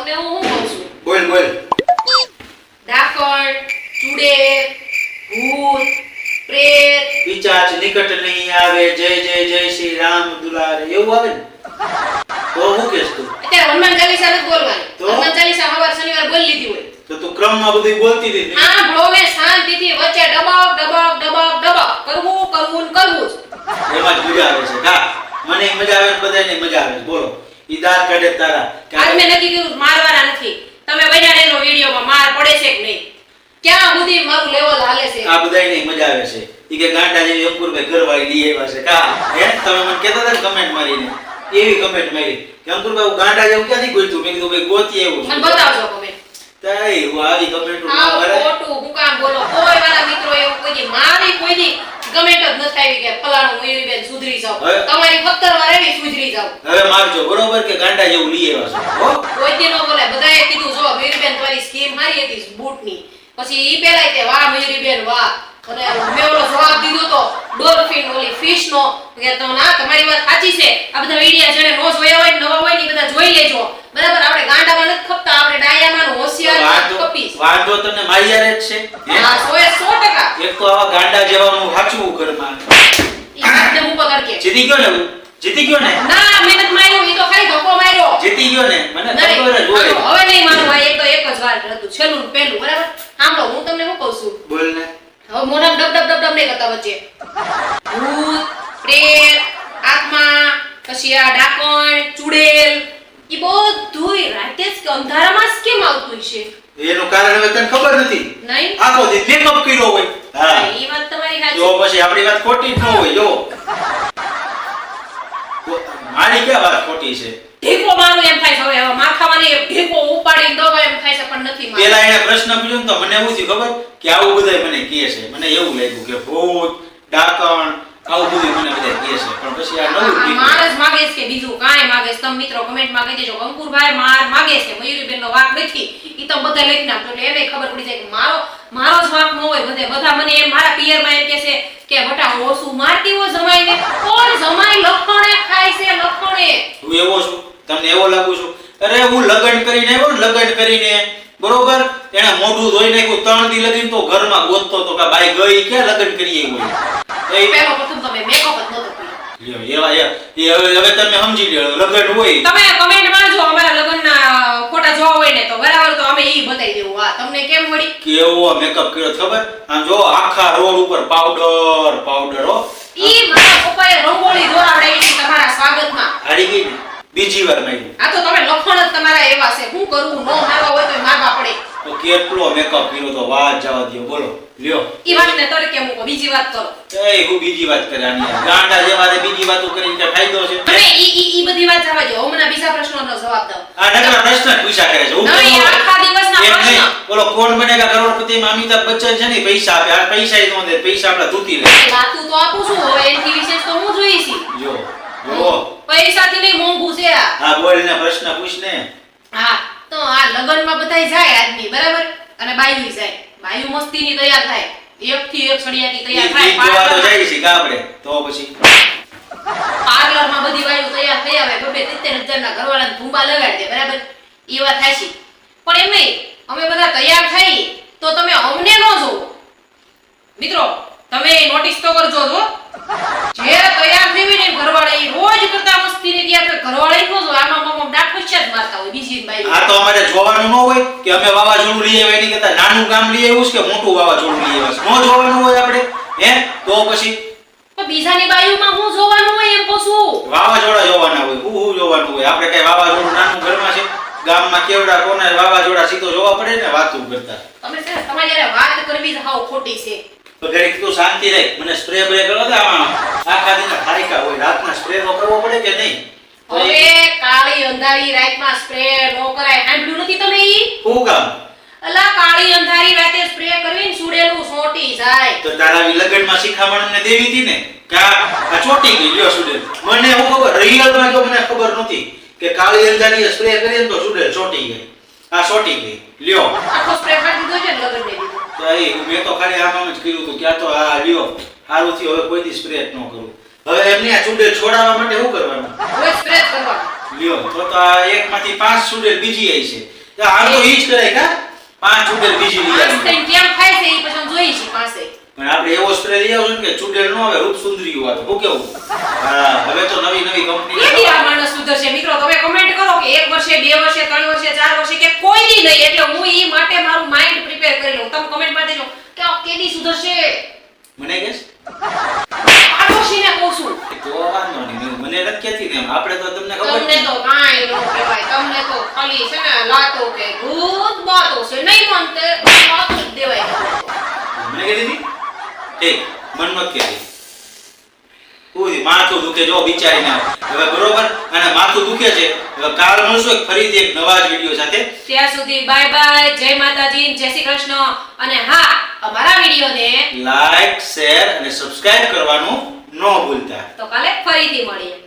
તમને હું કહું છું. બોલ બોલ. ડાકણ, ચુડેલ, ભૂત, પ્રેત. પિચાચ નિકટ નહીં આવે, જય જય જય શ્રી રામ દુલારે, એવું આવે ને? તો હું કહેશ તું? અત્યારે હનુમાન ચાલીસા નથી બોલવાની. તો? હનુમાન ચાલીસા સવાર શનિવાર બોલી લીધી હોય. તો તું ક્રમમાં બધું બોલતી હતી ને? આ ભ્લોમે શાંતિથી વચ્ચે ડબક ડબક ડબક ડબક કરવું કરવું ને કરવું જ. એમાં જ મજા આવે છે. હા, મને મજા આવે, બધાને મજા આવે છે. બોલો. ઈ દાંત કાઢે તારા. આજ મેં નક્કી કર્યું મારવાના નથી. તમે બન્યા રહેજો વિડીયોમાં, માર પડે છે કે નહીં, ક્યાં સુધી મારું લેવલ હાલે છે. આ બધાને મજા આવે છે. ઈ કે ગાંડા જેવી અંકુરભાઈ ઘરવાળી લઈ આવ્યા છે. કા હે તમે મને કહેતા હતા ને કમેન્ટ મારીને, એવી કમેન્ટ મારી કે અંકુરભાઈ હું ગાંડા જેવું ક્યાંથી ગોઈતું? મેં કીધું ભાઈ ગોતી એવું મને બતાવજો કમેન્ટ. તાઈ હું આવી કમેન્ટ આવ કરે. ખોટું હું કામ બોલો? કોઈ મારા મિત્રો એવું કોઈ દી મારી કોઈ દી કમેન્ટ જ નથી આવી કે ફલાણું મયુરીબેન સુધરી જાવ. હવે? તમારી 17 વાર એવી સુધરી જાવ. હવે મારજો બરોબર કે ગાંડા જેવું લઈ આવ્યા છે. હો કોઈ દી નો બોલે. બધાએ કીધું જો મયુરીબેન તમારી સ્કીમ મારી હતી બૂટની. પછી ઈ પેલાય તે વાહ મયુરીબેન વાહ. અને મેં ઓલો જવાબ દીધો તો ડોલ્ફિન ઓલી ફિશ નો કે તો ના તમારી વાત સાચી છે. આ બધા વિડિયા જેને નો જોયા હોય નવા હોય ની બધા જોઈ લેજો. બરાબર, આપણે ગાંડામાં નથી ખપતા, આપણે ડાયામાં હોશિયાર કપીસ. વાંધો તમને મારી યારે જ છે. હે? હા 100%. એક તો આવા ગાંડા જેવાનું સાચવું ઘરમાં. ઈ વાત ને ઉપર કરકે. જીતી ગયો ને હું? જીતી ગયો ને? ના મહેનત માર્યો, ઈ તો ખાલી ધક્કો માર્યો. જીતી ગયો ને? મને નહીં, ખબર જ હોય. હવે નહીં મારું ભાઈ, એક તો એક જ વાર હતું, છેલ્લું ને પહેલું. બરાબર, સાંભળો હું તમને શું કહું છું. બોલ ને. હવે મોઢામાં ડબ ડબ ડબ ડબ નહીં કરતા વચ્ચે. ભૂત, પ્રેત, આત્મા, પછી આ ડાકણ, ચુડેલ, ઈ બધુંય રાતે જ કે અંધારામાં જ કેમ આવતું છે? એનું કારણ હવે તને ખબર નથી. નહીં? આખો દી મેકઅપ કર્યો હોય. હા. ઈ વાત તમારી સાચી. જો પછી આપણી વાત ખોટી જ ન હોય. જો મારી ક્યાં વાત ખોટી છે? ઢીકો મારું એમ થાય છે. હવે માથામાં નહીં, ઢીકો ઉપાડીને દવા એમ થાય છે, પણ નથી મારવું. પેલા એને પ્રશ્ન પૂછ્યો ને તો મને એવું થયું ખબર કે આવું બધાય મને કહે છે. મને એવું લાગ્યું કે ભૂત, ડાકણ આવું બધું મને બધા કહે છે. પણ પછી આ નવું આ નીકળ્યું. માર જ માગે છે કે બીજું કાંઈ માગે છે? તમે મિત્રો કમેન્ટમાં કહી દેજો અંકુરભાઈ માર માગે છે, મયુરીબેનનો વાંક નથી. ઈ તો બધા લખી નાખજો એટલે એને ખબર પડી જાય કે મારો જ વાંક ન હોય. બધા મને એમ મારા પિયરમાં એમ કહે છે કે બટા ઓછું મારતી હોય જમાઈને. કોણ જમાઈ લખણે ખાય છે? લખણે હું એવો છું? તમને એવો લાગુ છું? અરે હું લગન કરીને આવ્યો ને, લગન કરીને બરોબર એને મોઢું ધોઈ નાખ્યું 3 દી લગીને તો ઘરમાં ગોતતો તો કે બાઈ ગઈ ક્યાં લગન કરીએ હોય. એ પહેલો પ્રથમ તમે મેકઅપ જ નતો કર્યો. લ્યો એવા હવે તમે સમજી લ્યો લગન હોય. તમે કમેન્ટમાં જો અમારા લગ્નના ફોટા જોવા હોય ને તો બરાબર, તો અમે ઈ બતાવી દેવું. હા તમને કેમ વળી? કેવો મેકઅપ કર્યો ખબર? આમ જો આખા રોડ ઉપર પાવડર હો. ઈ મારા પપ્પાએ રંગોળી દોરાવડાવી હતી તમારા સ્વાગતમાં. હારી ગઈ ને બીજી વાર માર્યું. આ તો તમે લખણ જ તમારા એવા છે. શું કરવું? નો મારવા હોય તો મારવા પડે. તો કેટલો મેકઅપ કર્યો તો વાત જવા દો. બોલો લ્યો. ઈ વાતને તરે કેમ મૂકો? બીજી વાત કરો. એ હું બીજી વાત કરે આની ગાંડા જેવાને બીજી વાતો કરીને કે ફાયદો છે? અને ઈ બધી વાત જવા દો. હમણાં બીજા પ્રશ્નનો જવાબ દઉં. આ નકરા પ્રશ્ન જ પૂછ્યા કરે છે. હું નહીં, તો આખા દિવસના એમ પ્રશ્ન. નહીં. બોલો કોણ બનેગા કરોડપતિ માં અમિતાભ બચ્ચન છે ને પૈસા આપે. આ પૈસા ય ન દે, પૈસા આપડા ધૂતી લે. વાતું તો આપું છું, હવે એની વિશેષ તો હું જોઈ છી. જો પૈસાથી નહીં, મોંઘું છે આ. હા બોલ ને પ્રશ્ન પૂછ ને. હા તો આ લગનમાં બધાય જાય આદમી બરાબર, અને બાયું જાય. બાયું મસ્તીની તૈયાર થાય, એક થી એક સળિયાથી તૈયાર ઈ જોવા તો થાય. જાય છે ગાબડે તો પછી પાર્લરમાં બધી બાયું તૈયાર થઈ આવે, 72,000 ના ઘરવાળાને ધુંબા લગાડી દે બરાબર. ઈ વાત થાય છે, પણ એમ નહીં અમે બધા તૈયાર થઈ તો તમે અમને ન જોવો. મિત્રો તમે નોટિસ તો કરજો. જો જે તૈયાર થઈ હોય ને ઘરવાળા ઈ રોજ કરતા મસ્તીની તૈયાર થાય, ઘરવાળા ઈ ન જો આમાં મમ્મ ડાકુચ્ચા જ મારતા હોય બીજી બાઈ. આ તો અમારે જોવાનું ન હોય કે અમે વાવાઝોડું લઈ આવ્યા એની કરતા નાનું ગામ લઈ આવ્યું છે કે મોટું વાવાઝોડું લઈ આવ્યા છે? ન જોવાનું હોય આપણે હે? તો પછી તો બીજાની બાયુમાં હું જોવાનું હોય એમ પૂછું? વાવાઝોડા જોવાના હોય. હું જોવાનું હોય? આપણે કઈ વાવાઝોડું નાનું ઘરમાં છે? ગામમાં કેવડા કોના વાવાઝોડા સીધો જોવા પડે ને વાતું કરતા. તમે છે તમારી યારે વાત કરવી જ હાવ ખોટી છે. તો ઘડીક તું શાંતિ રહે. મને સ્પ્રે બ્રે કરો તો આમાં આખા દિનના થારીકા હોય. રાતના સ્પ્રે નો કરવો પડે કે નહીં? તો એ હવે કાળી અંધારી રાતમાં સ્પ્રે નો કરાય. સાંભળ્યું નથી તમે ઈ? શું કામ? અલા કાળી અંધારી રાતે સ્પ્રે કરવીને સુડેલું સોટી જાય. તો તારા લગનમાં શિખામણ મને દેવી હતી ને કે આ ચોટી ગઈ લ્યો સુડેલ. મને હું ખબર રિયલમાં જો મને ખબર નથી કે કાળી અંધારી સ્પ્રે કરીને તો સુડેલ ચોટી ગઈ. આ ચોટી ગઈ લ્યો. આખો સ્પ્રે કાઢી દીધો છે ને લગન ને દીધો. તો એ મેં તો ખાલી આમ જ કર્યું હતું કે આ તો આ લ્યો હારું થી હવે કોઈ દી સ્પ્રે ન કરું. હવે એમને આ સુડેલ છોડાવવા માટે શું કરવાનું? હવે સ્પ્રે કરવાનો. લ્યો તો આ એકમાંથી 5 સ્ટુડન્ટ બીજી આવી છે તો આમ તો ઈ જ કરે કે 5 સ્ટુડન્ટ બીજી લઈ પાંચ આવી થઈને કેમ થાય છે એ પછી અમે જોઈએ છીએ પાસે પણ આપણે એવો સ્પ્રે લઈ આવશું કે ચૂડેલ નો આવે રૂપ સુંદરીયું આવે હું કેવું હા હવે તો નવી નવી કંપની કેદી આ માણસ સુધરશે મિત્રો તમે કમેન્ટ કરો કે 1 વર્ષે 2 વર્ષે 3 વર્ષે 4 વર્ષે કે કોઈ દી નહીં એટલે હું ઈ માટે મારું માઇન્ડ પ્રિપેર કરી લઉં તમે કમેન્ટ માં દેજો કે આ કેદી સુધરશે મને કહેશ પાડોશીને કહું છું તો વાંધો નહીં મને નથી કહેતી ને આપણે તો તમને ખબર તમને તો કાંઈ ન કહેવાય તમને તો ખાલી છે ને લાતો કે ભૂત બાતો છે નહીં માનતે લાતો જ દેવાય મને કહેતી હતી ઠીક મન મત કહેતી ઓય માથું દુખે જો બિચારીને હવે બરોબર અને માથું દુખે છે હવે કાલ મળશું એક ફરીથી એક નવા જ વિડિયો સાથે ત્યાં સુધી બાય બાય જય માતાજી જય શ્રી કૃષ્ણ અને હા અમારા વિડિયોને લાઈક શેર અને સબસ્ક્રાઇબ કરવાનું ન ભૂલતા તો કાલે ફરીથી મળીએ